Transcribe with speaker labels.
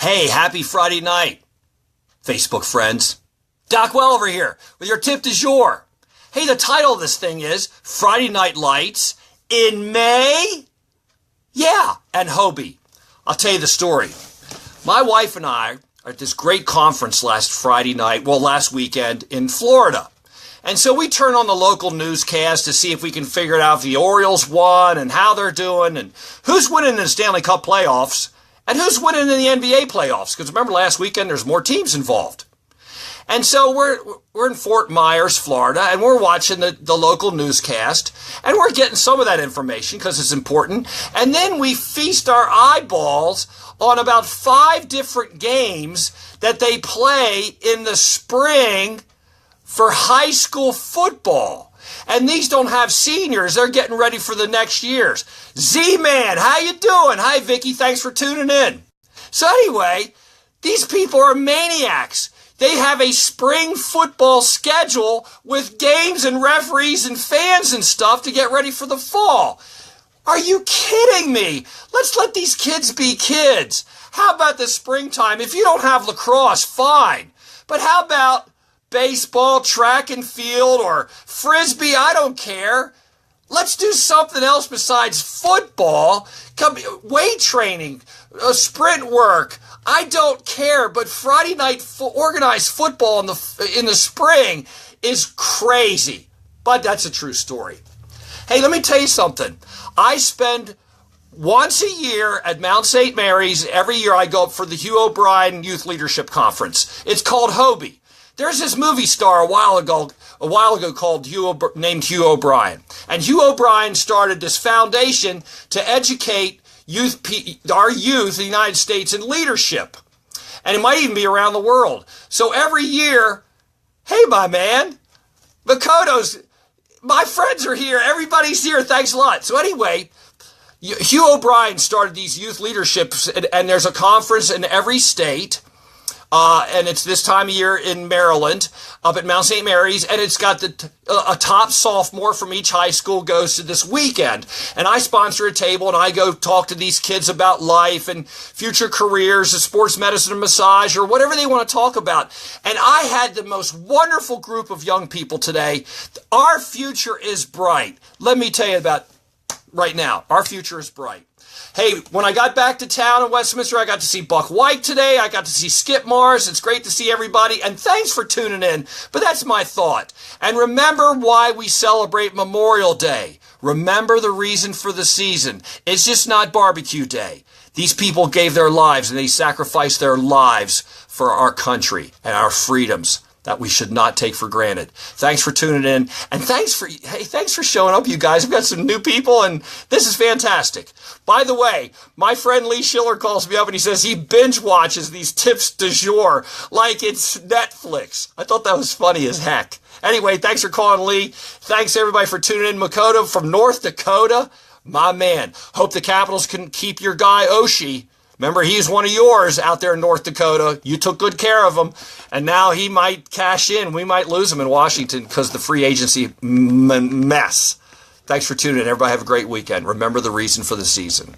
Speaker 1: Hey, happy Friday night, Facebook friends. Doc Welliver here with your tip du jour. Hey, the title of this thing is Friday Night Lights in May? Yeah, and HOBY. I'll tell you the story. My wife and I are at this great conference last weekend in Florida. And so we turn on the local newscast to see if we can figure out if the Orioles won and how they're doing and who's winning in the Stanley Cup playoffs and who's winning in the NBA playoffs. Because remember last weekend there's more teams involved. And so we're in Fort Myers, Florida, and we're watching the local newscast, and we're getting some of that information because it's important. And then we feast our eyeballs on about 5 different games that they play in the spring for high school football. And these don't have seniors. They're getting ready for the next years. Z-Man, how you doing? Hi, Vicky. Thanks for tuning in. So anyway, these people are maniacs. They have a spring football schedule with games and referees and fans and stuff to get ready for the fall. Are you kidding me? Let's let these kids be kids. How about the springtime? If you don't have lacrosse, fine. But how about baseball, track and field, or frisbee? I don't care. Let's do something else besides football. Weight training, sprint work. I don't care, but Friday night organized football in the spring is crazy. But that's a true story. Hey, let me tell you something. I spend once a year at Mount St. Mary's. Every year I go up for the Hugh O'Brien Youth Leadership Conference. It's called HOBY. There's this movie star a while ago named Hugh O'Brien. And Hugh O'Brien started this foundation to educate our youth in the United States in leadership. And it might even be around the world. So every year, hey, my man, Makoto's, my friends are here. Everybody's here. Thanks a lot. So anyway, Hugh O'Brien started these youth leaderships, and there's a conference in every state. And it's this time of year in Maryland, up at Mount St. Mary's, and it's got a top sophomore from each high school goes to this weekend. And I sponsor a table, and I go talk to these kids about life and future careers, sports medicine, and massage, or whatever they want to talk about. And I had the most wonderful group of young people today. Our future is bright. Let me tell you about right now. Our future is bright. Hey, when I got back to town in Westminster, I got to see Buck White today. I got to see Skip Morris. It's great to see everybody. And thanks for tuning in. But that's my thought. And remember why we celebrate Memorial Day. Remember the reason for the season. It's just not barbecue day. These people gave their lives and they sacrificed their lives for our country and our freedoms that we should not take for granted. Thanks for tuning in. And thanks for showing up, you guys. We've got some new people, and this is fantastic. By the way, my friend Lee Schiller calls me up, and he says he binge watches these tips du jour like it's Netflix. I thought that was funny as heck. Anyway, thanks for calling, Lee. Thanks, everybody, for tuning in. Makoto from North Dakota, my man. Hope the Capitals can keep your guy, Oshie. Remember, he's one of yours out there in North Dakota. You took good care of him, and now he might cash in. We might lose him in Washington because of the free agency mess. Thanks for tuning in. Everybody have a great weekend. Remember the reason for the season.